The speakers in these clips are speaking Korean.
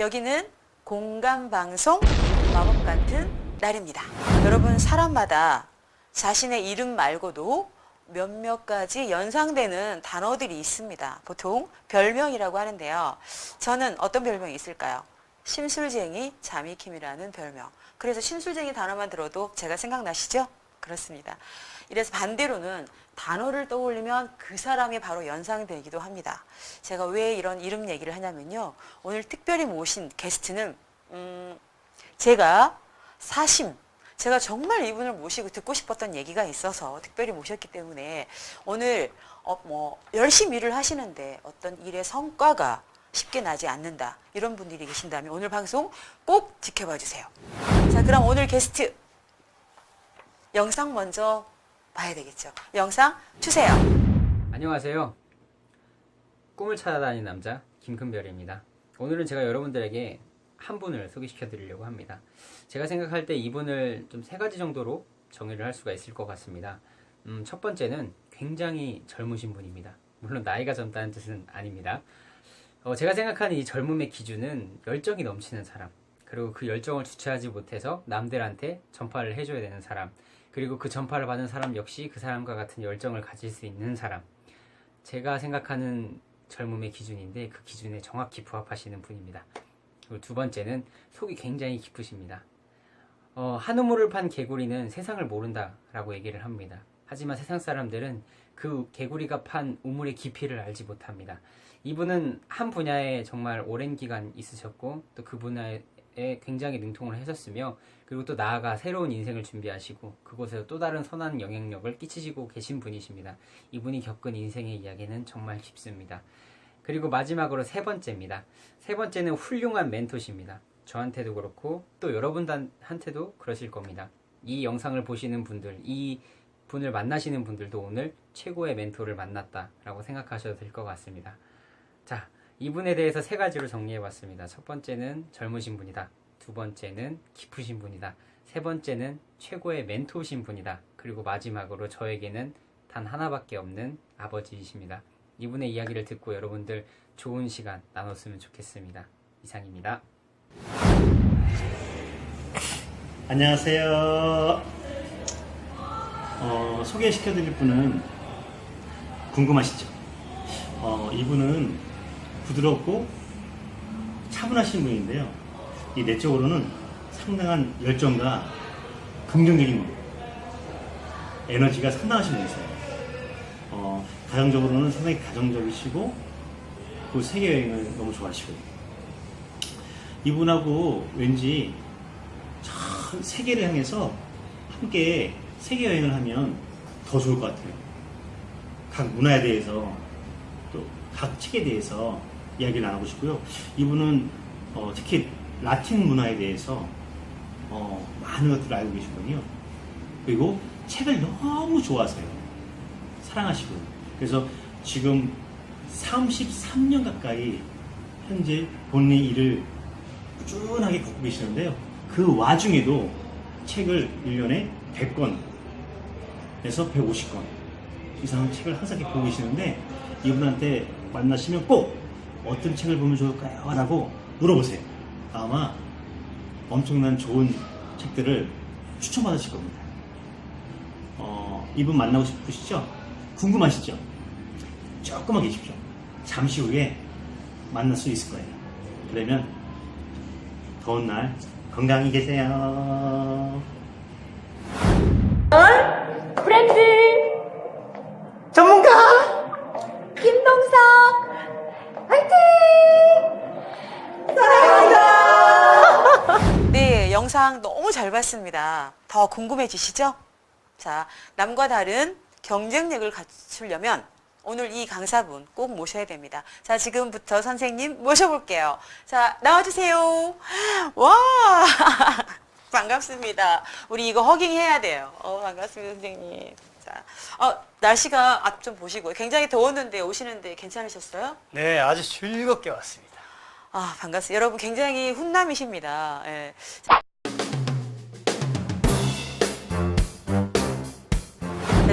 여기는 공감방송 마법 같은 날입니다. 여러분, 사람마다 자신의 이름 말고도 몇몇 가지 연상되는 단어들이 있습니다. 보통 별명이라고 하는데요. 저는 어떤 별명이 있을까요? 심술쟁이 자미킴이라는 별명. 그래서 심술쟁이 단어만 들어도 제가 생각나시죠? 그렇습니다. 이래서 반대로는 단어를 떠올리면 그 사람이 바로 연상되기도 합니다. 제가 왜 이런 이름 얘기를 하냐면요. 오늘 특별히 모신 게스트는 제가 정말 이분을 모시고 듣고 싶었던 얘기가 있어서 특별히 모셨기 때문에 오늘 열심히 일을 하시는데 어떤 일의 성과가 쉽게 나지 않는다, 이런 분들이 계신다면 오늘 방송 꼭 지켜봐 주세요. 자, 그럼 오늘 게스트 영상 먼저 봐야 되겠죠. 영상 주세요. 안녕하세요. 꿈을 찾아다니는 남자 김큰별입니다. 오늘은 제가 여러분들에게 한 분을 소개시켜 드리려고 합니다. 제가 생각할 때 이분을 좀 세 가지 정도로 정의를 할 수가 있을 것 같습니다. 첫 번째는 굉장히 젊으신 분입니다. 물론 나이가 젊다는 뜻은 아닙니다. 제가 생각하는 이 젊음의 기준은 열정이 넘치는 사람, 그리고 그 열정을 주체하지 못해서 남들한테 전파를 해줘야 되는 사람, 그리고 그 전파를 받은 사람 역시 그 사람과 같은 열정을 가질 수 있는 사람. 제가 생각하는 젊음의 기준인데 그 기준에 정확히 부합하시는 분입니다. 그리고 두 번째는 속이 굉장히 깊으십니다. 한 우물을 판 개구리는 세상을 모른다라고 얘기를 합니다. 하지만 세상 사람들은 그 개구리가 판 우물의 깊이를 알지 못합니다. 이분은 한 분야에 정말 오랜 기간 있으셨고 또 그 분야에 굉장히 능통을 하셨으며, 그리고 또 나아가 새로운 인생을 준비하시고 그곳에서 또 다른 선한 영향력을 끼치시고 계신 분이십니다. 이분이 겪은 인생의 이야기는 정말 깊습니다. 그리고 마지막으로 세 번째입니다. 세 번째는 훌륭한 멘토십니다. 저한테도 그렇고 또 여러분한테도 그러실 겁니다. 이 영상을 보시는 분들, 이 분을 만나시는 분들도 오늘 최고의 멘토를 만났다라고 생각하셔도 될 것 같습니다. 자, 이분에 대해서 세 가지로 정리해봤습니다. 첫 번째는 젊으신 분이다. 두 번째는 깊으신 분이다. 세 번째는 최고의 멘토신 분이다. 그리고 마지막으로 저에게는 단 하나밖에 없는 아버지이십니다. 이분의 이야기를 듣고 여러분들 좋은 시간 나눴으면 좋겠습니다. 이상입니다. 안녕하세요. 소개시켜드릴 분은 궁금하시죠? 이분은 부드럽고 차분하신 분인데요. 이 내적으로는 상당한 열정과 긍정적인 에너지가 상당하신 분이세요. 가정적으로는 상당히 가정적이시고 그 세계여행을 너무 좋아하시고요. 이분하고 왠지 저 세계를 향해서 함께 세계여행을 하면 더 좋을 것 같아요. 각 문화에 대해서 또 각 책에 대해서 이야기를 나누고 싶고요. 이분은 특히 라틴 문화에 대해서 많은 것들을 알고 계시거든요. 그리고 책을 너무 좋아하세요. 사랑하시고. 그래서 지금 33년 가까이 현재 본인의 일을 꾸준하게 걷고 계시는데요. 그 와중에도 책을 1년에 100권에서 150권 이상 책을 항상 이렇게 보고 계시는데, 이분한테 만나시면 꼭 어떤 책을 보면 좋을까요? 라고 물어보세요. 아마 엄청난 좋은 책들을 추천받으실 겁니다. 이분 만나고 싶으시죠? 궁금하시죠? 조금만 계십시오. 잠시 후에 만날 수 있을 거예요. 그러면 더운 날 건강히 계세요. 브랜드 전문가 김동석 화이팅! 네, 영상 너무 잘 봤습니다. 더 궁금해지시죠? 자, 남과 다른 경쟁력을 갖추려면 오늘 이 강사분 꼭 모셔야 됩니다. 자, 지금부터 선생님 모셔볼게요. 자, 나와주세요. 와! 반갑습니다. 우리 이거 허깅해야 돼요. 반갑습니다, 선생님. 자, 날씨가 좀 보시고 굉장히 더웠는데 오시는데 괜찮으셨어요? 네, 아주 즐겁게 왔습니다. 반갑습니다. 여러분 굉장히 훈남이십니다. 예. 자,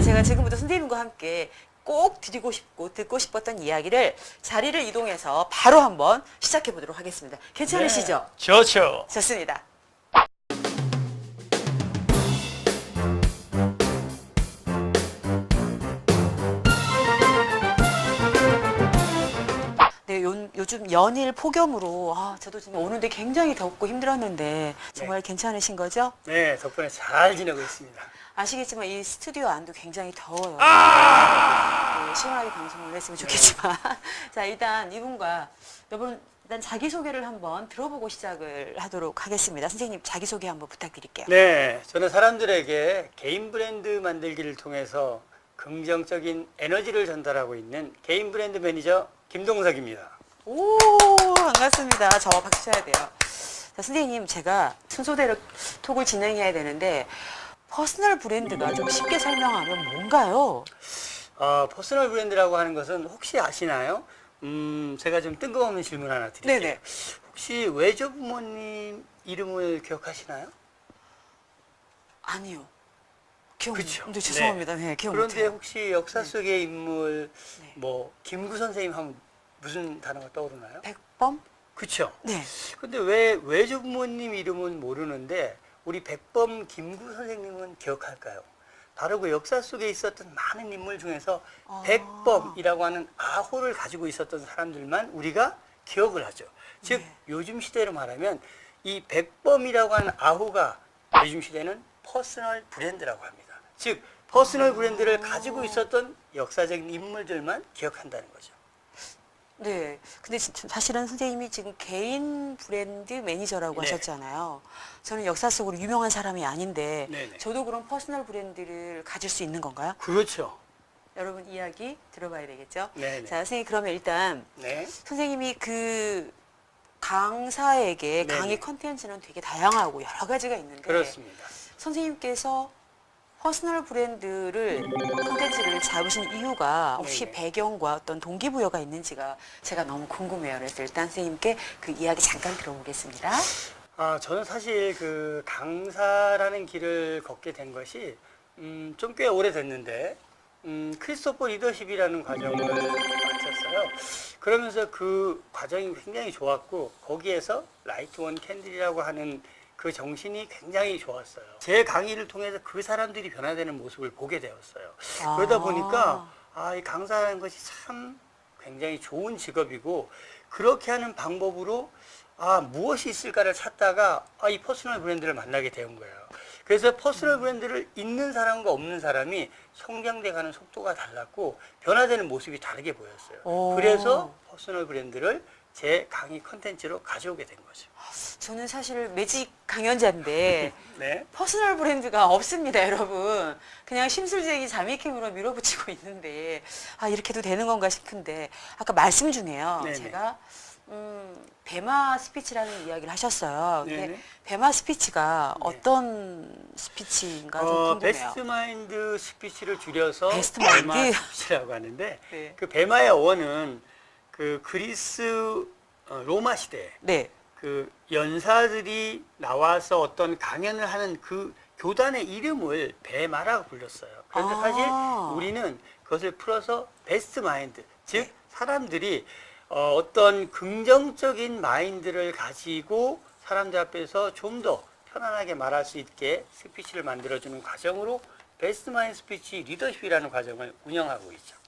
제가 지금부터 선생님과 함께 꼭 드리고 싶고 듣고 싶었던 이야기를 자리를 이동해서 바로 한번 시작해 보도록 하겠습니다. 괜찮으시죠? 네, 좋죠. 좋습니다. 네, 요즘 연일 폭염으로 저도 지금 오는데 굉장히 덥고 힘들었는데 정말 괜찮으신 거죠? 네, 덕분에 잘 지내고 있습니다. 아시겠지만 이 스튜디오 안도 굉장히 더워요. 네, 시원하게 방송을 했으면 좋겠지만 자, 일단 이분과 여러분 일단 자기소개를 한번 들어보고 시작을 하도록 하겠습니다. 선생님 자기소개 한번 부탁드릴게요. 네, 저는 사람들에게 개인 브랜드 만들기를 통해서 긍정적인 에너지를 전달하고 있는 개인 브랜드 매니저 김동석입니다. 오, 반갑습니다. 저 박수 쳐야 돼요. 자, 선생님 제가 순서대로 톡을 진행해야 되는데 퍼스널 브랜드가 좀 쉽게 설명하면 뭔가요? 퍼스널 브랜드라고 하는 것은 혹시 아시나요? 제가 좀 뜬금없는 질문 하나 드릴게요. 네네. 혹시 외조부모님 이름을 기억하시나요? 아니요. 기억 그쵸. 네, 죄송합니다. 네, 기억 그런데 못해요. 혹시 역사 속의 인물, 네. 뭐 김구 선생님 하면 무슨 단어가 떠오르나요? 백범? 그렇죠. 네. 근데 왜 외조부모님 이름은 모르는데 우리 백범 김구 선생님은 기억할까요? 바로 그 역사 속에 있었던 많은 인물 중에서 백범이라고 하는 아호를 가지고 있었던 사람들만 우리가 기억을 하죠. 즉 네. 요즘 시대로 말하면 이 백범이라고 하는 아호가 요즘 시대는 퍼스널 브랜드라고 합니다. 즉 퍼스널 브랜드를 가지고 있었던 역사적인 인물들만 기억한다는 거죠. 네. 근데 사실은 선생님이 지금 개인 브랜드 매니저라고 네. 하셨잖아요. 저는 역사 속으로 유명한 사람이 아닌데 네네. 저도 그런 퍼스널 브랜드를 가질 수 있는 건가요? 그렇죠. 여러분 이야기 들어봐야 되겠죠? 네네. 자, 선생님 그러면 일단 네. 선생님이 그 강사에게 네네. 강의 컨텐츠는 되게 다양하고 여러 가지가 있는데 그렇습니다. 선생님께서 퍼스널 브랜드를 컨텐츠를 잡으신 이유가 혹시 네네. 배경과 어떤 동기부여가 있는지가 제가 너무 궁금해요. 그래서 일단 선생님께 그 이야기 잠깐 들어보겠습니다. 저는 사실 그 강사라는 길을 걷게 된 것이 좀 꽤 오래됐는데 크리스토퍼 리더십이라는 과정을 마쳤어요. 그러면서 그 과정이 굉장히 좋았고 거기에서 라이트 원 캔들이라고 하는 그 정신이 굉장히 좋았어요. 제 강의를 통해서 그 사람들이 변화되는 모습을 보게 되었어요. 그러다 보니까 이 강사라는 것이 참 굉장히 좋은 직업이고 그렇게 하는 방법으로 무엇이 있을까를 찾다가 이 퍼스널 브랜드를 만나게 된 거예요. 그래서 퍼스널 브랜드를 있는 사람과 없는 사람이 성장돼 가는 속도가 달랐고 변화되는 모습이 다르게 보였어요. 오. 그래서 퍼스널 브랜드를 제 강의 컨텐츠로 가져오게 된 거죠. 저는 사실 매직 강연자인데 네. 퍼스널 브랜드가 없습니다, 여러분. 그냥 심술재기 자미캠으로 밀어붙이고 있는데 이렇게도 되는 건가 싶은데 아까 말씀 중에요. 네네. 제가 배마 스피치라는 이야기를 하셨어요. 근데 네네. 배마 스피치가 네. 어떤 스피치인가 좀 궁금해요. 베스트 마인드 스피치를 줄여서 베스트 마인드? 배마 스피치라고 하는데 네. 그 배마의 어원은 그 그리스 로마 시대 네. 그 연사들이 나와서 어떤 강연을 하는 그 교단의 이름을 배마라고 불렀어요. 그런데 사실 우리는 그것을 풀어서 베스트 마인드, 즉 사람들이 어떤 긍정적인 마인드를 가지고 사람들 앞에서 좀 더 편안하게 말할 수 있게 스피치를 만들어주는 과정으로 베스트 마인드 스피치 리더십이라는 과정을 운영하고 있죠.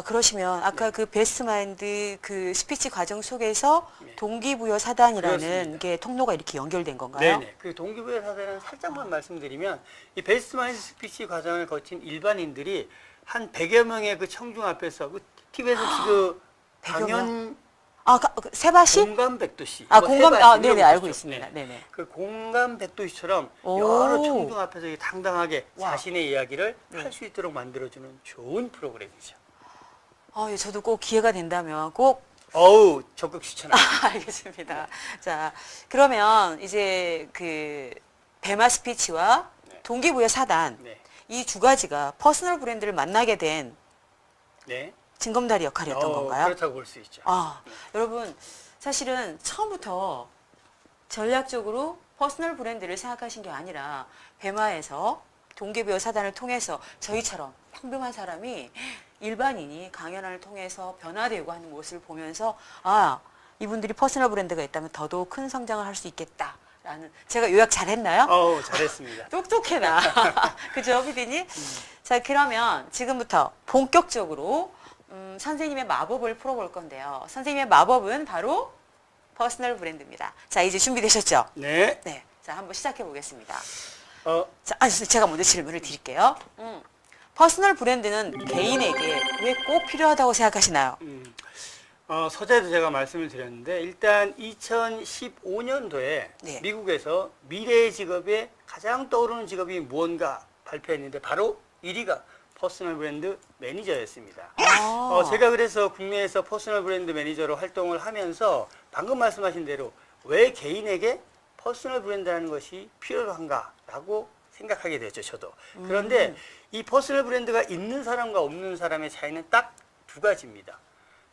그러시면 아까 네. 그 베스트 마인드 그 스피치 과정 속에서 네. 동기부여 사단이라는 그렇습니다. 게 통로가 이렇게 연결된 건가요? 네네. 그 동기부여 사단은 살짝만 말씀드리면 이 베스트 마인드 스피치 과정을 거친 일반인들이 한 100여 명의 그 청중 앞에서 그 TV에서 그 100여 강연 세바시? 공감백도시. 공감, 세바시 네네, 이런 알고 거죠. 있습니다. 네. 네네. 그 공감백도시처럼 오. 여러 청중 앞에서 당당하게 와. 자신의 이야기를 네. 할 수 있도록 만들어주는 좋은 프로그램이죠. 예, 저도 꼭 기회가 된다면 꼭 적극 추천합니다. 알겠습니다. 자, 그러면 이제 그 배마 스피치와 네. 동기부여 사단 네. 이 두 가지가 퍼스널 브랜드를 만나게 된 네. 징검다리 역할이었던 건가요? 그렇다고 볼 수 있죠. 여러분 사실은 처음부터 전략적으로 퍼스널 브랜드를 생각하신 게 아니라 배마에서 동계부여 사단을 통해서 저희처럼 평범한 사람이 일반인이 강연을 통해서 변화되고 하는 모습을 보면서 아, 이분들이 퍼스널 브랜드가 있다면 더더욱 큰 성장을 할 수 있겠다라는 제가 요약 잘했나요? 잘했습니다. 똑똑해 나. 그죠, 피디님? 자, 그러면 지금부터 본격적으로 선생님의 마법을 풀어볼 건데요. 선생님의 마법은 바로 퍼스널 브랜드입니다. 자, 이제 준비되셨죠? 네. 네. 자, 한번 시작해 보겠습니다. 어, 자, 제가 먼저 질문을 드릴게요. 퍼스널 브랜드는 개인에게 왜 꼭 필요하다고 생각하시나요? 서재도 제가 말씀을 드렸는데 일단 2015년도에 네. 미국에서 미래의 직업에 가장 떠오르는 직업이 무언가 발표했는데 바로 1위가 퍼스널 브랜드 매니저였습니다. 아. 제가 그래서 국내에서 퍼스널 브랜드 매니저로 활동을 하면서 방금 말씀하신 대로 왜 개인에게 퍼스널 브랜드라는 것이 필요한가라고 생각하게 됐죠, 저도. 그런데 이 퍼스널 브랜드가 있는 사람과 없는 사람의 차이는 딱 두 가지입니다.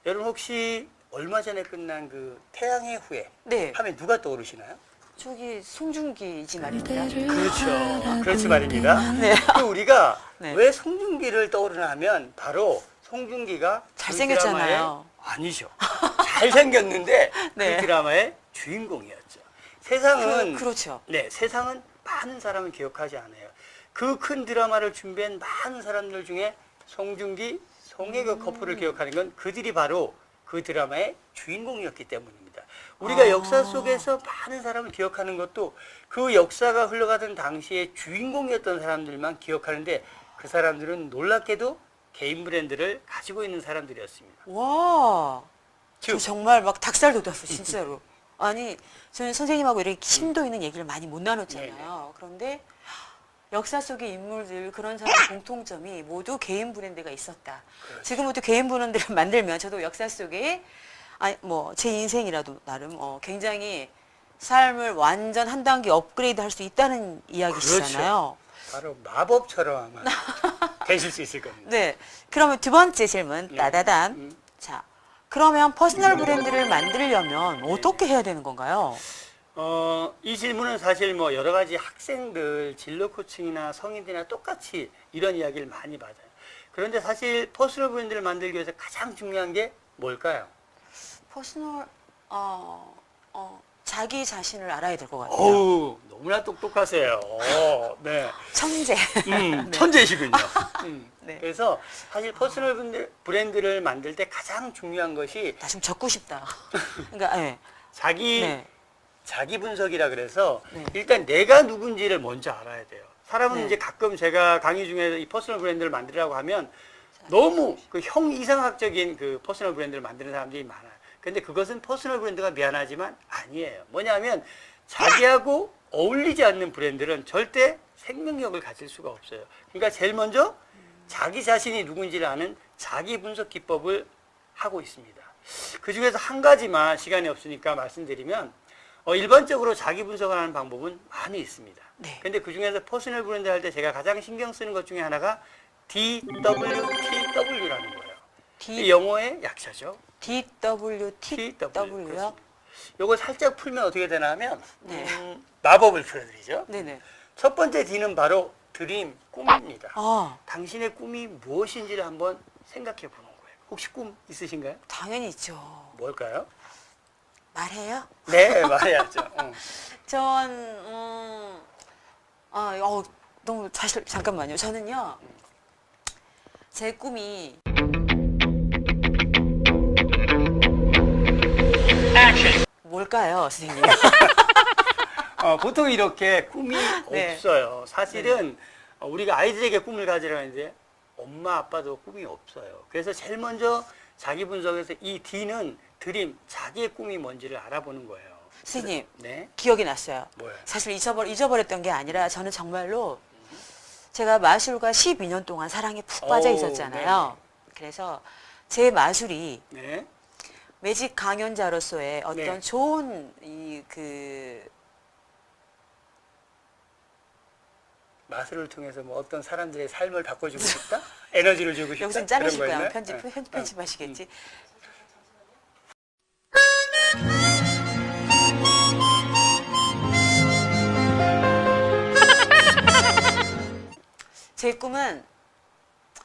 여러분 혹시 얼마 전에 끝난 그 태양의 후예 네. 하면 누가 떠오르시나요? 저기 송중기지 말입니다. 그렇죠. 그렇지 말입니다. 네. 그 우리가 네. 왜 송중기를 떠오르나 하면 바로 송중기가 잘생겼잖아요. 그 드라마의 아니죠. 잘생겼는데 네. 그 드라마의 주인공이었죠. 세상은 그렇죠. 네, 세상은 많은 사람을 기억하지 않아요. 그 큰 드라마를 준비한 많은 사람들 중에 송중기, 송혜교 커플을 기억하는 건 그들이 바로 그 드라마의 주인공이었기 때문입니다. 우리가 역사 속에서 많은 사람을 기억하는 것도 그 역사가 흘러가던 당시에 주인공이었던 사람들만 기억하는데 그 사람들은 놀랍게도 개인 브랜드를 가지고 있는 사람들이었습니다. 와, 저 즉, 정말 막 닭살 돋았어, 진짜로. 아니, 저는 선생님하고 이렇게 심도 있는 얘기를 많이 못 나눴잖아요. 그런데 역사 속의 인물들, 그런 사람 공통점이 모두 개인 브랜드가 있었다. 지금부터 개인 브랜드를 만들면 저도 역사 속에, 아니, 뭐, 제 인생이라도 나름, 굉장히 삶을 완전 한 단계 업그레이드 할 수 있다는 이야기시잖아요. 바로 마법처럼 아마 되실 수 있을 겁니다. 네. 그러면 두 번째 질문, 네. 따다단. 자, 그러면 퍼스널 브랜드를 만들려면 어떻게 해야 되는 건가요? 이 질문은 사실 뭐 여러 가지 학생들, 진로 코칭이나 성인들이나 똑같이 이런 이야기를 많이 받아요. 그런데 사실 퍼스널 브랜드를 만들기 위해서 가장 중요한 게 뭘까요? 퍼스널, 자기 자신을 알아야 될 것 같아요. 어우, 너무나 똑똑하세요. 네. 천재. 천재시군요. 네. 그래서 사실 퍼스널 브랜드를 만들 때 가장 중요한 것이 나 좀 적고 싶다. 그러니까, 네. 자기 분석이라 그래서 네. 일단 내가 누군지를 먼저 알아야 돼요. 사람은 네. 이제 가끔 제가 강의 중에 이 퍼스널 브랜드를 만들라고 하면 너무 그 형 이상학적인 그 퍼스널 브랜드를 만드는 사람들이 많아요. 근데 그것은 퍼스널 브랜드가 미안하지만 아니에요. 뭐냐면 자기하고 어울리지 않는 브랜드는 절대 생명력을 가질 수가 없어요. 그러니까 제일 먼저 자기 자신이 누군지를 아는 자기 분석 기법을 하고 있습니다. 그 중에서 한 가지만 시간이 없으니까 말씀드리면 일반적으로 자기 분석을 하는 방법은 많이 있습니다. 네. 근데 그 중에서 퍼스널 브랜드 할 때 제가 가장 신경 쓰는 것 중에 하나가 DWTW라는 거예요. 이 영어의 약자죠. DWTW요? 요거 살짝 풀면 어떻게 되나 하면 네. 마법을 풀어드리죠. 네네. 첫 번째 D는 바로 드림, 꿈입니다. 아, 당신의 꿈이 무엇인지를 한번 생각해 보는 거예요. 혹시 꿈 있으신가요? 당연히 있죠. 뭘까요? 말해요? 네, 말해야죠. 전, 너무 사실, 잠깐만요. 저는요, 제 꿈이 뭘까요, 선생님? 보통 이렇게 꿈이 네. 없어요. 사실은 우리가 아이들에게 꿈을 가지라고 하는데 엄마 아빠도 꿈이 없어요. 그래서 제일 먼저 자기 분석에서 이 D는 드림, 자기의 꿈이 뭔지를 알아보는 거예요. 선생님, 네. 기억이 났어요. 뭐예요? 사실 잊어버렸던 게 아니라 저는 정말로 제가 마술과 12년 동안 사랑에 푹 빠져 있었잖아요. 그래서 제 마술이 네. 매직 강연자로서의 어떤 네. 좋은 마술을 통해서 뭐 어떤 사람들의 삶을 바꿔주고 싶다? 에너지를 주고 싶다? 여기서 자르실 그런 거 거야. 있나요? 네. 편집하시겠지. 제 꿈은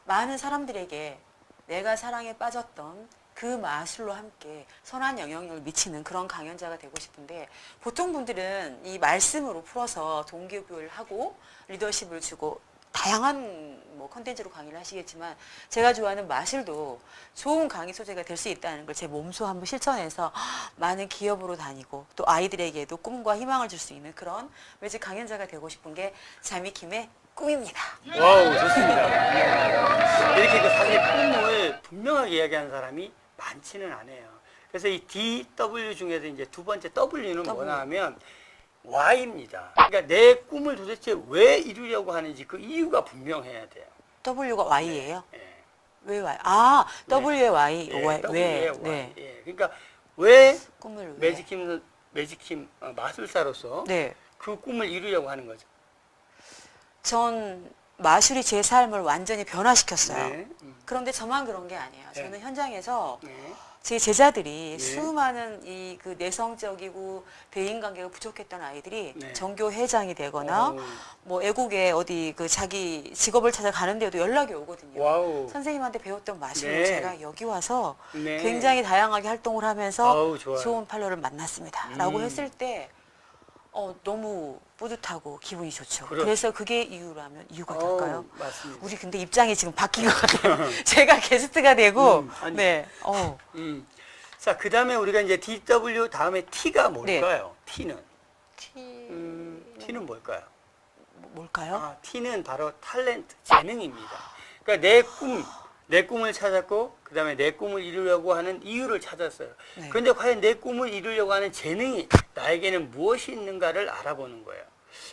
많은 사람들에게 내가 사랑에 빠졌던 그 마술로 함께 선한 영향력을 미치는 그런 강연자가 되고 싶은데, 보통 분들은 이 말씀으로 풀어서 동기부여를 하고 리더십을 주고 다양한 뭐 컨텐츠로 강의를 하시겠지만, 제가 좋아하는 마술도 좋은 강의 소재가 될 수 있다는 걸 제 몸소 한번 실천해서 많은 기업으로 다니고 또 아이들에게도 꿈과 희망을 줄 수 있는 그런 매직 강연자가 되고 싶은 게 자미킴의 꿈입니다. 와우, 좋습니다. 이렇게 그 사실 꿈을 분명하게 이야기하는 사람이 많지는 않아요. 그래서 이 DW 중에서 이제 두 번째 W는 뭐냐 하면 Y입니다. 그러니까 내 꿈을 도대체 왜 이루려고 하는지 그 이유가 분명해야 돼요. W가 Y예요? 예. 왜 Y? 아, 네. W의 Y. 예, 왜? W의 Y. 네. 예. 그러니까 왜 꿈을 왜? 매직킴 마술사로서 네. 그 꿈을 이루려고 하는 거죠. 전 마술이 제 삶을 완전히 변화시켰어요. 네. 그런데 저만 그런 게 아니에요. 네. 저는 현장에서 네. 제 제자들이 네. 수많은 이 그 내성적이고 대인관계가 부족했던 아이들이 네. 전교 회장이 되거나 오. 뭐 애국에 어디 그 자기 직업을 찾아 가는데도 연락이 오거든요. 와우. 선생님한테 배웠던 마술로 네. 제가 여기 와서 네. 굉장히 다양하게 활동을 하면서 아우, 좋아요. 좋은 팔로를 만났습니다. 라고 음. 했을 때 너무 뿌듯하고 기분이 좋죠. 그렇죠. 그래서 그게 이유가 될까요? 맞습니다. 우리 근데 입장이 지금 바뀐 것 같아요. 제가 게스트가 되고, 아니. 네, 자, 그 다음에 우리가 이제 DW 다음에 T가 뭘까요? T는? T는 뭘까요? 뭘까요? 아, T는 바로 탤런트, 재능입니다. 그러니까 내 꿈을 찾았고, 그 다음에 내 꿈을 이루려고 하는 이유를 찾았어요. 네. 그런데 과연 내 꿈을 이루려고 하는 재능이 나에게는 무엇이 있는가를 알아보는 거예요.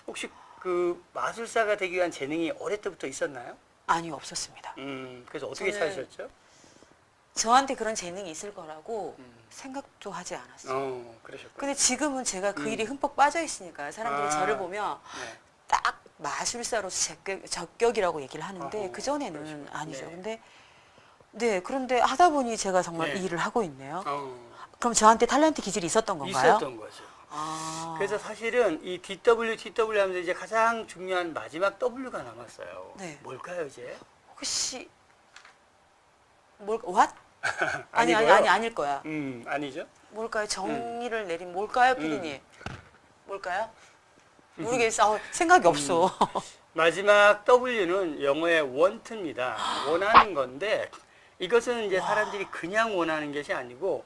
혹시 그 마술사가 되기 위한 재능이 어릴 때부터 있었나요? 아니요, 없었습니다. 그래서 어떻게 저는- 찾으셨죠? 저한테 그런 재능이 있을 거라고 생각도 하지 않았어요. 그러셨군요. 근데 지금은 제가 그 일에 흠뻑 빠져 있으니까 사람들이 아. 저를 보면 네. 딱 마술사로서 적격이라고 얘기를 하는데 어허, 그전에는 그러시구나. 아니죠. 네. 그런데 하다 보니 제가 정말 네. 이 일을 하고 있네요. 어, 그럼 저한테 탤런트 기질이 있었던 건가요? 있었던 거죠. 아. 그래서 사실은 이 TW 하면서 이제 가장 중요한 마지막 W가 남았어요. 네. 뭘까요, 이제? 혹시 what? 아니고요. 아닐 거야. 아니죠. 뭘까요? 정의를 내린 뭘까요, 피디님? 뭘까요? 모르겠어. 생각이 없어. 마지막 W는 영어의 want입니다. 원하는 건데 이것은 이제 사람들이 그냥 원하는 것이 아니고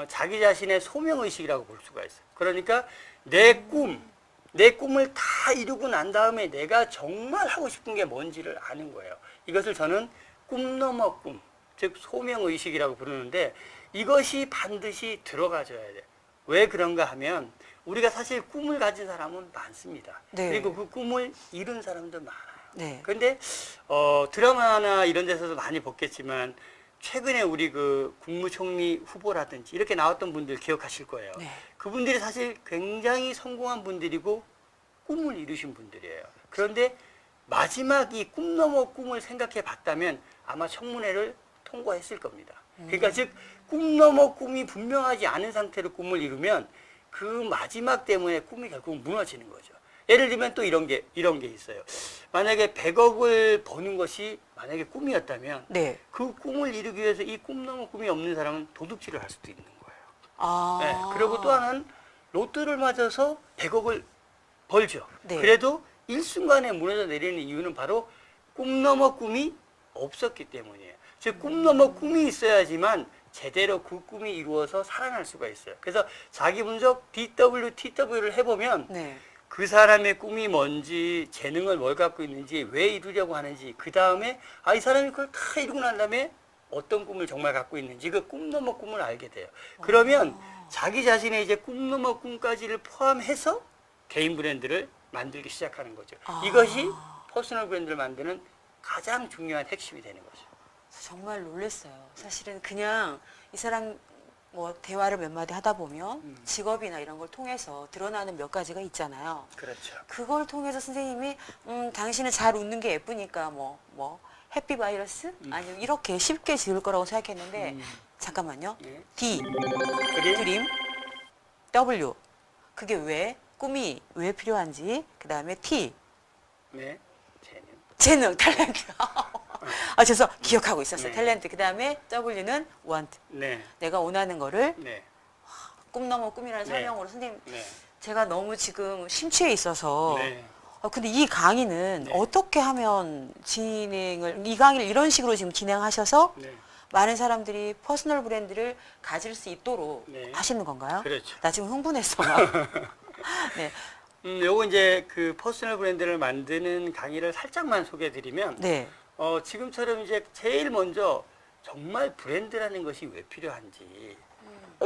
자기 자신의 소명의식이라고 볼 수가 있어요. 그러니까 내 꿈을 다 이루고 난 다음에 내가 정말 하고 싶은 게 뭔지를 아는 거예요. 이것을 저는 꿈 넘어 꿈, 즉 소명의식이라고 부르는데 이것이 반드시 들어가줘야 돼요. 왜 그런가 하면 우리가 사실 꿈을 가진 사람은 많습니다. 네. 그리고 그 꿈을 이룬 사람도 많아요. 네. 그런데 드라마나 이런 데서도 많이 봤겠지만 최근에 우리 그 국무총리 후보라든지 이렇게 나왔던 분들 기억하실 거예요. 네. 그분들이 사실 굉장히 성공한 분들이고 꿈을 이루신 분들이에요. 그런데 마지막 이 꿈 넘어 꿈을 생각해 봤다면 아마 청문회를 통과했을 겁니다. 그러니까 즉 꿈 넘어 꿈이 분명하지 않은 상태로 꿈을 이루면 그 마지막 때문에 꿈이 결국 무너지는 거죠. 예를 들면 또 이런 게 있어요. 만약에 100억을 버는 것이 만약에 꿈이었다면 네. 그 꿈을 이루기 위해서 이 꿈 넘어 꿈이 없는 사람은 도둑질을 할 수도 있는 거예요. 아. 네. 그리고 또 하나는 로또를 맞아서 100억을 벌죠. 네. 그래도 일순간에 무너져 내리는 이유는 바로 꿈 넘어 꿈이 없었기 때문이에요. 즉, 꿈 넘어 꿈이 있어야지만 제대로 그 꿈이 이루어서 살아날 수가 있어요. 그래서 자기 분석 DW, TW를 해보면 네. 그 사람의 꿈이 뭔지, 재능을 뭘 갖고 있는지, 왜 이루려고 하는지, 그 다음에 이 사람이 그걸 다 이루고 난 다음에 어떤 꿈을 정말 갖고 있는지 그 꿈 넘어 꿈을 알게 돼요. 그러면 자기 자신의 이제 꿈 넘어 꿈까지를 포함해서 개인 브랜드를 만들기 시작하는 거죠. 이것이 퍼스널 브랜드를 만드는 가장 중요한 핵심이 되는 거죠. 정말 놀랐어요. 사실은 그냥 이 사람 뭐 대화를 몇 마디 하다 보면 직업이나 이런 걸 통해서 드러나는 몇 가지가 있잖아요. 그렇죠. 그걸 통해서 선생님이 당신은 잘 웃는 게 예쁘니까 뭐 해피 바이러스 아니면 이렇게 쉽게 지을 거라고 생각했는데 잠깐만요. 네. D 그림? 드림 W 그게 왜 꿈이 왜 필요한지 그 다음에 T 네. 재능. 재능, 탤런트. 죄송, 기억하고 있었어요. 네. 탤런트. 그 다음에 W는 want. 네. 내가 원하는 거를 네. 꿈 넘어 꿈이라는 네. 설명으로 선생님, 네. 제가 너무 지금 심취해 있어서. 네. 근데 이 강의는 네. 어떻게 하면 이 강의를 이런 식으로 지금 진행하셔서 네. 많은 사람들이 퍼스널 브랜드를 가질 수 있도록 네. 하시는 건가요? 그렇죠. 나 지금 흥분했어. 막. 네. 요거 이제 그 퍼스널 브랜드를 만드는 강의를 살짝만 소개해-드리면, 네. 지금처럼 이제 제일 먼저 정말 브랜드라는 것이 왜 필요한지,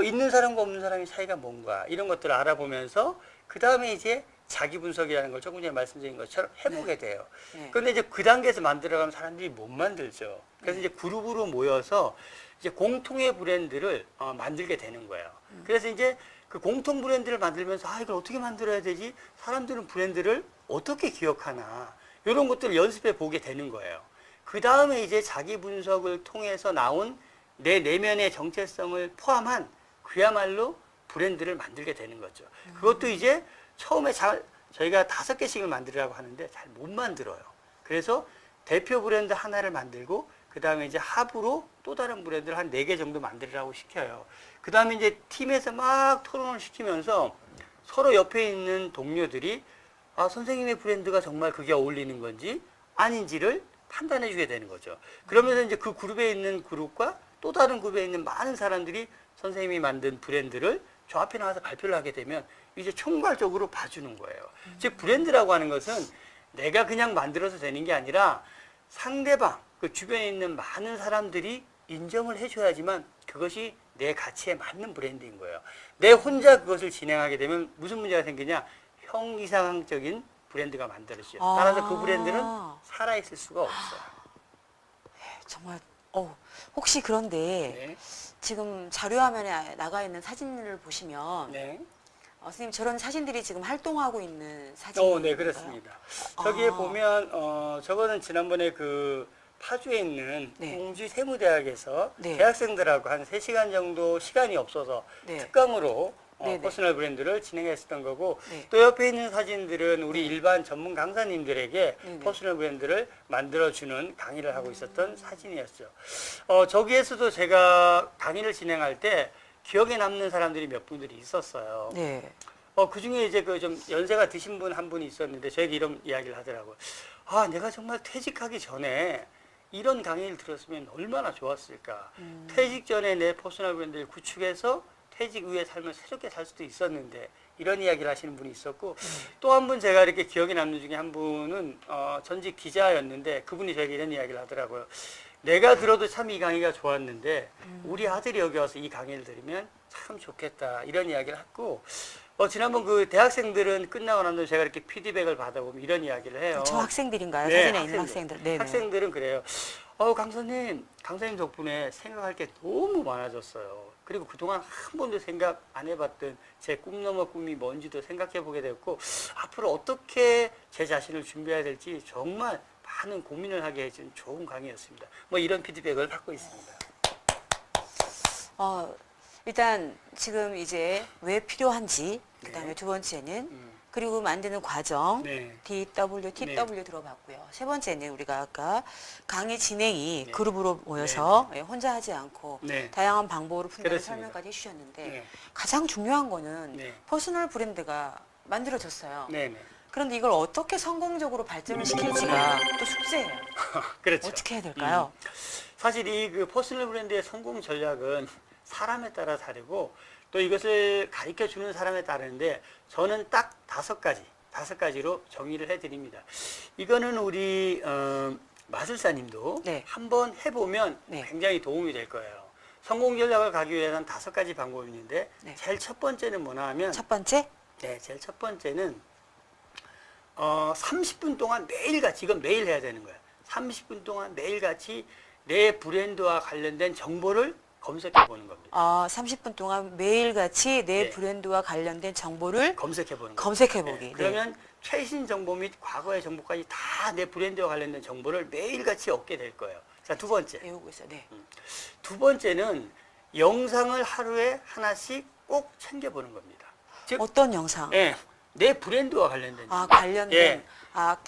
있는 사람과 없는 사람의 차이가 뭔가 이런 것들을 알아보면서 그 다음에 이제 자기 분석이라는 걸 조금 전에 말씀드린 것처럼 해보게 돼요. 네. 그런데 이제 그 단계에서 만들어가면 사람들이 못 만들죠. 그래서 이제 그룹으로 모여서 이제 공통의 브랜드를 만들게 되는 거예요. 그래서 이제 그 공통 브랜드를 만들면서 이걸 어떻게 만들어야 되지? 사람들은 브랜드를 어떻게 기억하나? 이런 것들을 연습해 보게 되는 거예요. 그 다음에 이제 자기 분석을 통해서 나온 내 내면의 정체성을 포함한 그야말로 브랜드를 만들게 되는 거죠. 그것도 이제 처음에 저희가 5개씩을 만들으라고 하는데 잘 못 만들어요. 그래서 대표 브랜드 하나를 만들고 그 다음에 이제 합으로 또 다른 브랜드를 한 4개 정도 만들으라고 시켜요. 그 다음에 이제 팀에서 막 토론을 시키면서 서로 옆에 있는 동료들이 선생님의 브랜드가 정말 그게 어울리는 건지 아닌지를 판단해 주게 되는 거죠. 그러면서 이제 그 그룹에 있는 그룹과 또 다른 그룹에 있는 많은 사람들이 선생님이 만든 브랜드를 저 앞에 나와서 발표를 하게 되면 이제 총괄적으로 봐주는 거예요. 즉 브랜드라고 하는 것은 내가 그냥 만들어서 되는 게 아니라 상대방, 그 주변에 있는 많은 사람들이 인정을 해줘야지만 그것이 내 가치에 맞는 브랜드인 거예요. 내 혼자 그것을 진행하게 되면 무슨 문제가 생기냐? 형이상적인 브랜드가 만들어져요. 따라서 그 브랜드는 살아있을 수가 없어요. 정말 혹시 그런데 네. 지금 자료화면에 나가 있는 사진을 보시면 네. 선생님 저런 사진들이 지금 활동하고 있는 사진인가요? 네, 그렇습니다. 저기에 보면 저거는 지난번에 그 파주에 있는 네. 공주 세무대학에서 네. 대학생들하고 한 3시간 정도 시간이 없어서 네. 특강으로 네, 네. 퍼스널 브랜드를 진행했었던 거고, 네. 또 옆에 있는 사진들은 우리 일반 전문 강사님들에게 네, 네. 퍼스널 브랜드를 만들어주는 강의를 하고 있었던 사진이었죠. 저기에서도 제가 강의를 진행할 때 기억에 남는 사람들이 몇 분들이 있었어요. 네. 그 중에 이제 그 좀 연세가 드신 분 한 분이 있었는데 저에게 이런 이야기를 하더라고요. 내가 정말 퇴직하기 전에 이런 강의를 들었으면 얼마나 좋았을까. 퇴직 전에 내 퍼스널 브랜드를 구축해서 퇴직 후의 삶을 새롭게 살 수도 있었는데, 이런 이야기를 하시는 분이 있었고, 또 한 분 제가 이렇게 기억에 남는 중에 한 분은 전직 기자였는데 그분이 저에게 이런 이야기를 하더라고요. 내가 들어도 참 이 강의가 좋았는데 우리 아들이 여기 와서 이 강의를 들으면 참 좋겠다, 이런 이야기를 했고, 지난번 그 대학생들은 끝나고 난 뒤에 제가 이렇게 피드백을 받아보면 이런 이야기를 해요. 저 학생들인가요? 네, 사진에 있는 학생들. 네, 학생들은 그래요. 강사님 덕분에 생각할 게 너무 많아졌어요. 그리고 그동안 한 번도 생각 안 해봤던 제 꿈 넘어 꿈이 뭔지도 생각해 보게 되었고, 앞으로 어떻게 제 자신을 준비해야 될지 정말 많은 고민을 하게 해준 좋은 강의였습니다. 이런 피드백을 받고 있습니다. 일단 지금 이제 왜 필요한지, 그다음에 두 번째는 그리고 만드는 과정, 네. DW, TW 들어봤고요. 세 번째는 우리가 아까 강의 진행이 네. 그룹으로 모여서 혼자 하지 않고 네. 다양한 방법으로 푼다는 그렇습니다. 설명까지 해주셨는데 네. 가장 중요한 거는 네. 퍼스널 브랜드가 만들어졌어요. 네네. 그런데 이걸 어떻게 성공적으로 발전을 시킬지가 또 숙제예요. 그렇죠. 어떻게 해야 될까요? 사실 이 그 퍼스널 브랜드의 성공 전략은 사람에 따라 다르고 또 이것을 가르쳐 주는 사람에 따르는데, 저는 딱 5가지로 정의를 해드립니다. 이거는 우리 마술사님도 네. 한번 해보면 네. 굉장히 도움이 될 거예요. 성공 전략을 가기 위해서는 5가지 방법이 있는데, 네. 제일 첫 번째는 뭐냐 하면, 첫 번째, 제일 첫 번째는 30분 동안 매일같이, 이건 매일 해야 되는 거예요. 30분 동안 매일같이 내 브랜드와 관련된 정보를 검색해 보는 겁니다. 30분 동안 매일같이 내 네. 브랜드와 관련된 정보를 검색해 보는 거예요. 검색해보기. 네. 그러면 최신 정보 및 과거의 정보까지 다 내 브랜드와 관련된 정보를 매일같이 얻게 될 거예요. 자, 두 번째. 외우고 있어요. 네. 두 번째는 영상을 하루에 하나씩 꼭 챙겨보는 겁니다. 즉, 어떤 영상? 내 브랜드와 관련된 정보. 관련된 예.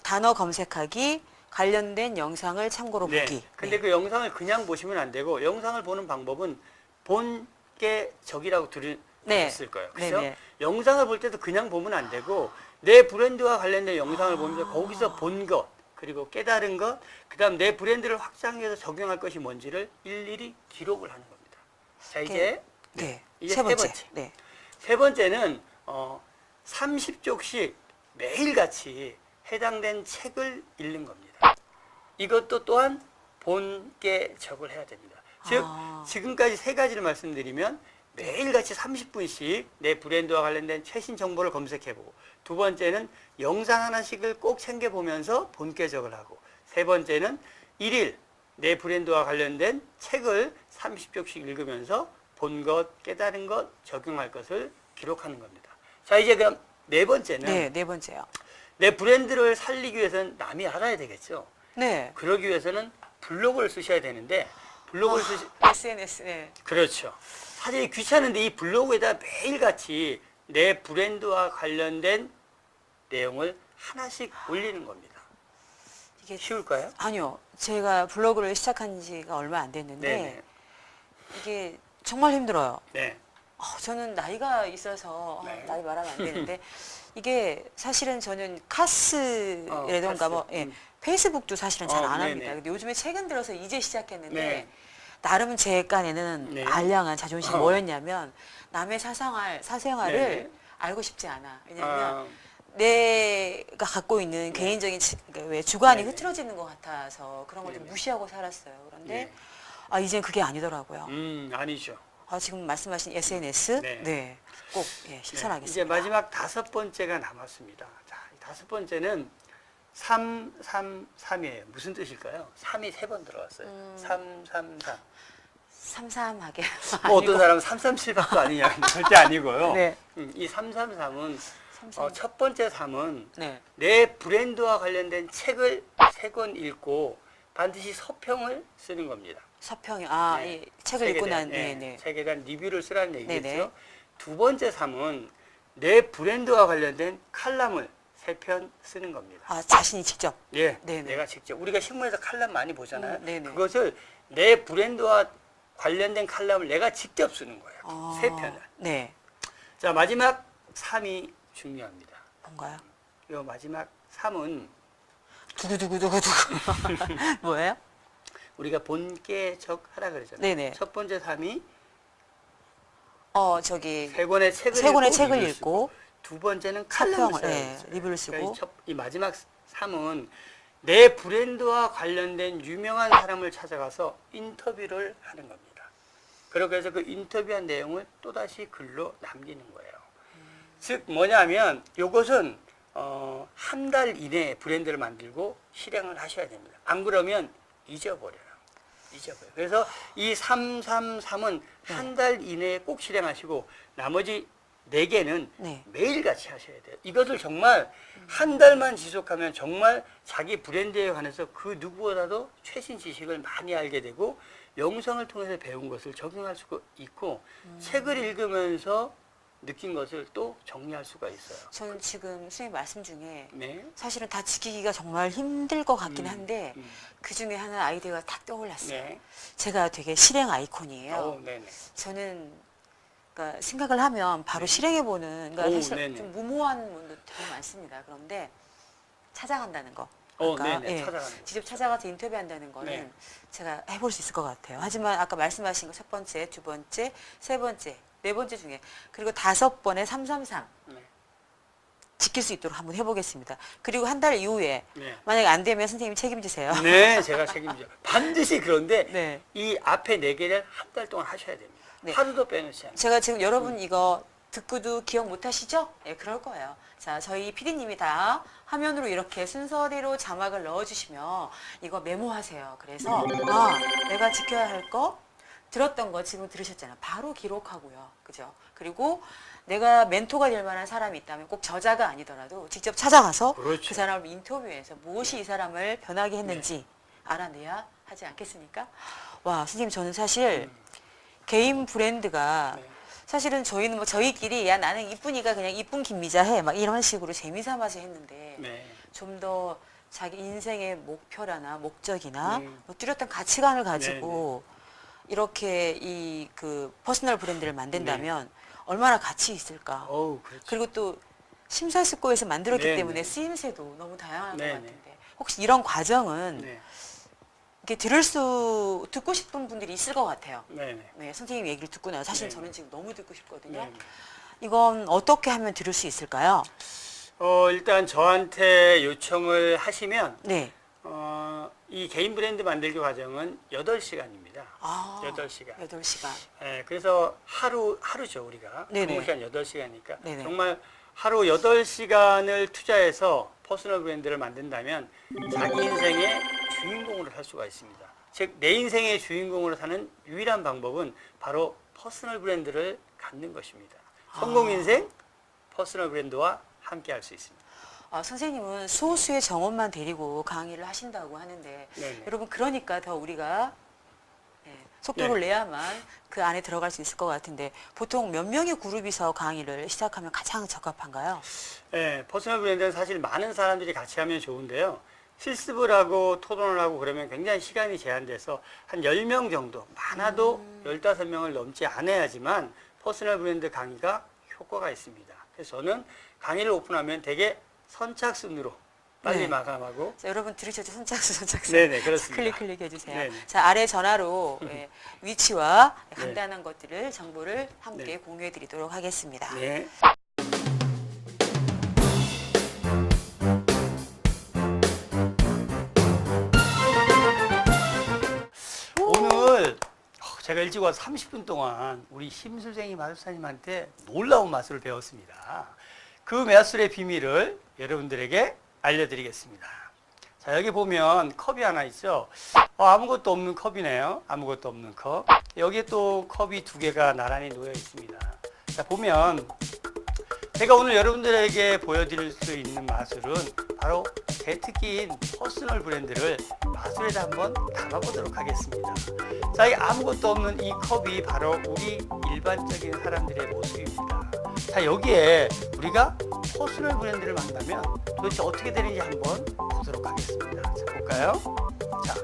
단어 검색하기, 관련된 영상을 참고로 네. 보기. 근데 그 영상을 그냥 보시면 안 되고 영상을 보는 방법은 본게 적이라고 들으셨을 거예요. 그렇죠? 네네. 영상을 볼 때도 그냥 보면 안 되고 내 브랜드와 관련된 영상을 보면서 거기서 본 것, 그리고 깨달은 것, 그다음 내 브랜드를 확장해서 적용할 것이 뭔지를 일일이 기록을 하는 겁니다. 자, 이제 이제 세 번째. 네. 세 번째는 30쪽씩 매일같이 해당된 책을 읽는 겁니다. 이것도 또한 본계적을 해야 됩니다. 즉 지금까지 세 가지를 말씀드리면 매일같이 30분씩 내 브랜드와 관련된 최신 정보를 검색해보고, 두 번째는 영상 하나씩을 꼭 챙겨보면서 본계적을 하고, 세 번째는 1일 내 브랜드와 관련된 책을 30쪽씩 읽으면서 본 것, 깨달은 것, 적용할 것을 기록하는 겁니다. 자, 이제 그럼 네 번째는 네 번째요. 내 브랜드를 살리기 위해서는 남이 알아야 되겠죠. 네. 그러기 위해서는 블로그를 쓰셔야 되는데 블로그를 SNS. 네. 그렇죠. 사실 귀찮은데 이 블로그에다 매일같이 내 브랜드와 관련된 내용을 하나씩 올리는 겁니다. 이게 쉬울까요? 아니요. 제가 블로그를 시작한 지가 얼마 안 됐는데 네네. 이게 정말 힘들어요. 네. 저는 나이가 있어서 네. 나이 말하면 안 되는데 이게 사실은 저는 카스라던가 카스. 뭐 페이스북도 사실은 잘 안 네네. 합니다. 근데 요즘에 최근 들어서 이제 시작했는데 네. 나름 제 깐에는 네. 알량한 자존심이 어. 뭐였냐면 남의 사생활을 네네. 알고 싶지 않아. 왜냐하면 아, 내가 갖고 있는 개인적인 그러니까 왜 주관이 네네. 흐트러지는 것 같아서 그런 걸 좀 네네. 무시하고 살았어요. 그런데 네. 이젠 그게 아니더라고요. 아니죠. 지금 말씀하신 SNS 네. 꼭 네. 실천하겠습니다. 이제 마지막 다섯 번째가 남았습니다. 자, 이 다섯 번째는 333이에요. 무슨 뜻일까요? 3이 세 번 들어왔어요. 333. 삼삼하게. 뭐 어떤 사람은 337박도 아니냐. 절대 아니고요. 네. 이 333은 삼삼. 첫 번째 3은 네. 내 브랜드와 관련된 책을 3권 읽고 반드시 서평을 쓰는 겁니다. 서평이 네. 이 책을 읽고 난 책에 대한 리뷰를 쓰라는 얘기겠죠. 네네. 두 번째 3은 내 브랜드와 관련된 칼럼을 3편 쓰는 겁니다. 자신이 직접. 예, 네네. 내가 직접 우리가 신문에서 칼럼 많이 보잖아요. 네네. 그것을 내 브랜드와 관련된 칼럼을 내가 직접 쓰는 거예요. 3편을. 네. 자, 마지막 3이 중요합니다. 뭔가요? 이 마지막 3은 두구두구두구두구. 뭐예요? 우리가 본계적 하라 그러잖아요. 네네. 첫 번째 3이 저기 세 권의 책을 세 권의 읽고 책을 리뷰를 읽고 쓰고, 두 번째는 칼럼을 서평을, 써야 네, 되죠. 리뷰를 쓰고. 그러니까 이 마지막 3은 내 브랜드와 관련된 유명한 사람을 찾아가서 인터뷰를 하는 겁니다. 그렇게 해서 그 인터뷰한 내용을 또다시 글로 남기는 거예요. 즉 뭐냐면 이것은 한 달 이내에 브랜드를 만들고 실행을 하셔야 됩니다. 안 그러면 잊어버려요. 그래서 이 333은 한 달 이내에 꼭 실행하시고 나머지 4개는 네. 매일같이 하셔야 돼요. 이것을 정말 한 달만 지속하면 정말 자기 브랜드에 관해서 그 누구보다도 최신 지식을 많이 알게 되고 영상을 통해서 배운 것을 적용할 수가 있고 책을 읽으면서 느낀 것을 또 정리할 수가 있어요. 저는 지금 선생님 말씀 중에 네. 사실은 다 지키기가 정말 힘들 것 같긴 한데 그 중에 하나 아이디어가 탁 떠올랐어요. 네. 제가 되게 실행 아이콘이에요. 네네. 저는 그러니까 생각을 하면 바로 실행해보는 그러니까 사실 네네. 좀 무모한 분도 되게 많습니다. 그런데 찾아간다는 거. 네네. 찾아가는 거. 직접 찾아가서 인터뷰한다는 거는 네. 제가 해볼 수 있을 것 같아요. 하지만 아까 말씀하신 거 첫 번째, 두 번째, 세 번째, 네 번째 중에 그리고 5번의 333 네. 지킬 수 있도록 한번 해보겠습니다. 그리고 한 달 이후에 네. 만약에 안 되면 선생님이 책임지세요. 네, 제가 책임져. 반드시 그런데 네. 이 앞에 4개를 한 달 동안 하셔야 됩니다. 네. 하루도 빼놓지 않아요. 제가 지금 여러분 이거 듣고도 기억 못 하시죠? 예, 그럴 거예요. 자, 저희 PD님이 다 화면으로 이렇게 순서대로 자막을 넣어주시면 이거 메모하세요. 그래서 내가 지켜야 할 거, 들었던 거 지금 들으셨잖아요. 바로 기록하고요. 그죠? 그리고 내가 멘토가 될 만한 사람이 있다면 꼭 저자가 아니더라도 직접 찾아가서 그렇죠. 그 사람을 인터뷰해서 무엇이 이 사람을 변하게 했는지 알아내야 하지 않겠습니까? 와, 선생님 저는 사실 개인 브랜드가 네. 사실은 저희는 뭐 저희끼리 야 나는 이쁜이가 그냥 이쁜 김미자 해 막 이런 식으로 재미삼아서 했는데 네. 좀 더 자기 인생의 목표라나 목적이나 뭐 뚜렷한 가치관을 가지고 이렇게 이 그 퍼스널 브랜드를 만든다면 얼마나 가치 있을까. 어우, 그렇죠. 그리고 또 심사숙고해서 만들었기 네네. 때문에 쓰임새도 너무 다양한 네네. 것 같은데 혹시 이런 과정은 네. 이렇게 듣고 싶은 분들이 있을 것 같아요. 네네. 네, 선생님 얘기를 듣고 나서 사실 네네. 저는 지금 너무 듣고 싶거든요. 네네. 이건 어떻게 하면 들을 수 있을까요? 일단 저한테 요청을 하시면 네. 이 개인 브랜드 만들기 과정은 8시간입니다. 아, 8시간. 8시간. 그래서 하루죠, 우리가. 네네. 근무 시간 8시간이니까. 네네. 정말 하루 8시간을 투자해서 퍼스널 브랜드를 만든다면 자기 인생의 주인공으로 살 수가 있습니다. 즉, 내 인생의 주인공으로 사는 유일한 방법은 바로 퍼스널 브랜드를 갖는 것입니다. 성공 인생, 퍼스널 브랜드와 함께 할 수 있습니다. 선생님은 소수의 정원만 데리고 강의를 하신다고 하는데 네네. 여러분 그러니까 더 우리가 속도를 내야만 그 안에 들어갈 수 있을 것 같은데 보통 몇 명의 그룹이서 강의를 시작하면 가장 적합한가요? 퍼스널 브랜드는 사실 많은 사람들이 같이 하면 좋은데요. 실습을 하고 토론을 하고 그러면 굉장히 시간이 제한돼서 한 10명 정도, 많아도 15명을 넘지 않아야지만 퍼스널 브랜드 강의가 효과가 있습니다. 그래서 저는 강의를 오픈하면 되게 선착순으로 빨리 네. 마감하고. 자, 여러분 들으셨죠? 선착순. 네네, 그렇습니다. 클릭 해주세요. 네네. 자, 아래 전화로 위치와 네. 간단한 것들을 정보를 함께 네. 공유해 드리도록 하겠습니다. 네. 오늘 제가 일찍 와서 30분 동안 우리 심술쟁이 마술사님한테 놀라운 마술을 배웠습니다. 그 마술의 비밀을 여러분들에게 알려드리겠습니다. 자, 여기 보면 컵이 하나 있죠. 아무것도 없는 컵이네요. 아무것도 없는 컵. 여기에 또 컵이 2개가 나란히 놓여 있습니다. 자, 보면 제가 오늘 여러분들에게 보여드릴 수 있는 마술은 바로 제 특기인 퍼스널 브랜드를 마술에다 한번 담아보도록 하겠습니다. 자, 이 아무것도 없는 이 컵이 바로 우리 일반적인 사람들의 모습입니다. 자, 여기에 우리가 퍼스널 브랜드를 만나면 도대체 어떻게 되는지 한번 보도록 하겠습니다. 자, 볼까요? 자,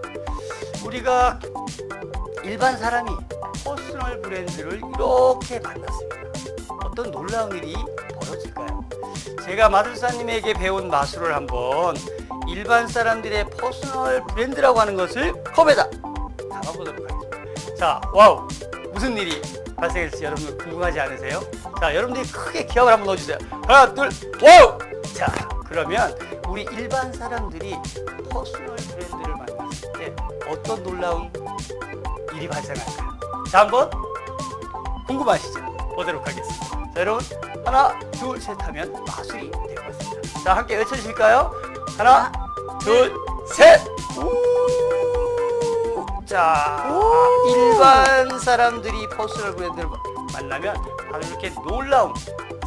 우리가 일반 사람이 퍼스널 브랜드를 이렇게 만났습니다. 어떤 놀라운 일이 벌어질까요? 제가 마술사님에게 배운 마술을 한번 일반 사람들의 퍼스널 브랜드라고 하는 것을 컵에다 담아보도록 하겠습니다. 자, 와우! 무슨 일이 발생했을지 여러분 궁금하지 않으세요? 자, 여러분들이 크게 기합을 한번 넣어주세요. 하나, 둘, 와우! 자, 그러면 우리 일반 사람들이 퍼스널 브랜드를 만났을 때 어떤 놀라운 일이 발생할까요? 자, 한번 궁금하시죠? 보도록 하겠습니다. 자, 여러분 하나, 둘, 셋 하면 마술이 될 것 같습니다. 자, 함께 외쳐주실까요? 하나, 둘, 셋! 우! 자, 일반 사람들이 퍼스널 브랜드를 만나면 바로 이렇게 놀라운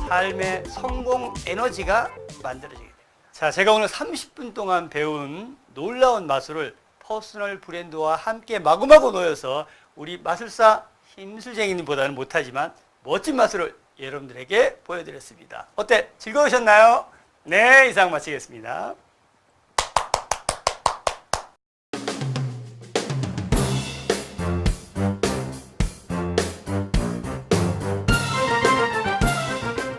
삶의 성공 에너지가 만들어지게 됩니다. 자, 제가 오늘 30분 동안 배운 놀라운 마술을 퍼스널 브랜드와 함께 마구마구 놓여서 우리 마술사 힘술쟁이님보다는 못하지만 멋진 마술을 여러분들에게 보여드렸습니다. 어때? 즐거우셨나요? 네, 이상 마치겠습니다.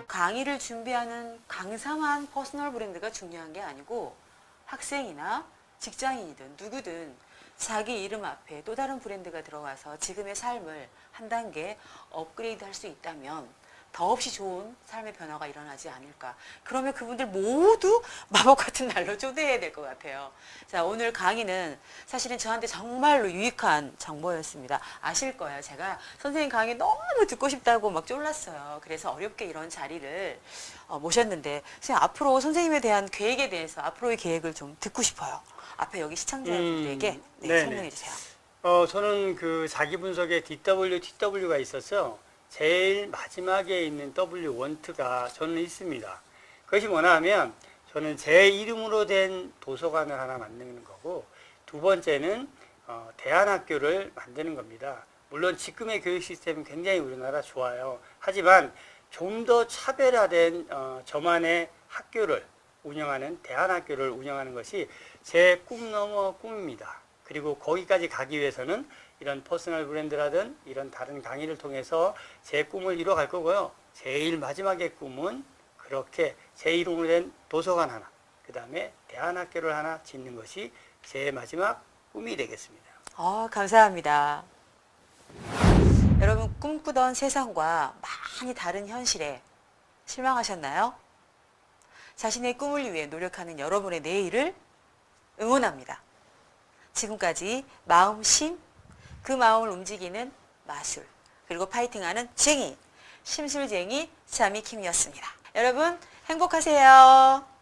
강의를 준비하는 강사만 퍼스널 브랜드가 중요한 게 아니고 학생이나 직장인이든 누구든 자기 이름 앞에 또 다른 브랜드가 들어와서 지금의 삶을 한 단계 업그레이드 할 수 있다면 더없이 좋은 삶의 변화가 일어나지 않을까. 그러면 그분들 모두 마법 같은 날로 초대해야 될 것 같아요. 자, 오늘 강의는 사실은 저한테 정말로 유익한 정보였습니다. 아실 거예요. 제가 선생님 강의 너무 듣고 싶다고 막 쫄랐어요. 그래서 어렵게 이런 자리를 모셨는데 선생님 앞으로 선생님에 대한 계획에 대해서 앞으로의 계획을 좀 듣고 싶어요. 앞에 여기 시청자분들에게 설명해 주세요. 저는 그 자기 분석에 TW가 있어서 제일 마지막에 있는 W1가 저는 있습니다. 그것이 뭐냐 하면 저는 제 이름으로 된 도서관을 하나 만드는 거고, 두 번째는 대안학교를 만드는 겁니다. 물론 지금의 교육 시스템은 굉장히 우리나라 좋아요. 하지만 좀 더 차별화된 저만의 학교를 운영하는 대안학교를 운영하는 것이 제 꿈 넘어 꿈입니다. 그리고 거기까지 가기 위해서는 이런 퍼스널 브랜드라든 이런 다른 강의를 통해서 제 꿈을 이뤄갈 거고요. 제일 마지막의 꿈은 그렇게 제 이름으로 된 도서관 하나, 그 다음에 대안학교를 하나 짓는 것이 제 마지막 꿈이 되겠습니다. 감사합니다. 여러분, 꿈꾸던 세상과 많이 다른 현실에 실망하셨나요? 자신의 꿈을 위해 노력하는 여러분의 내일을 응원합니다. 지금까지 마음심, 그 마음을 움직이는 마술, 그리고 파이팅하는 쟁이, 심술쟁이 자미킴이었습니다. 여러분 행복하세요.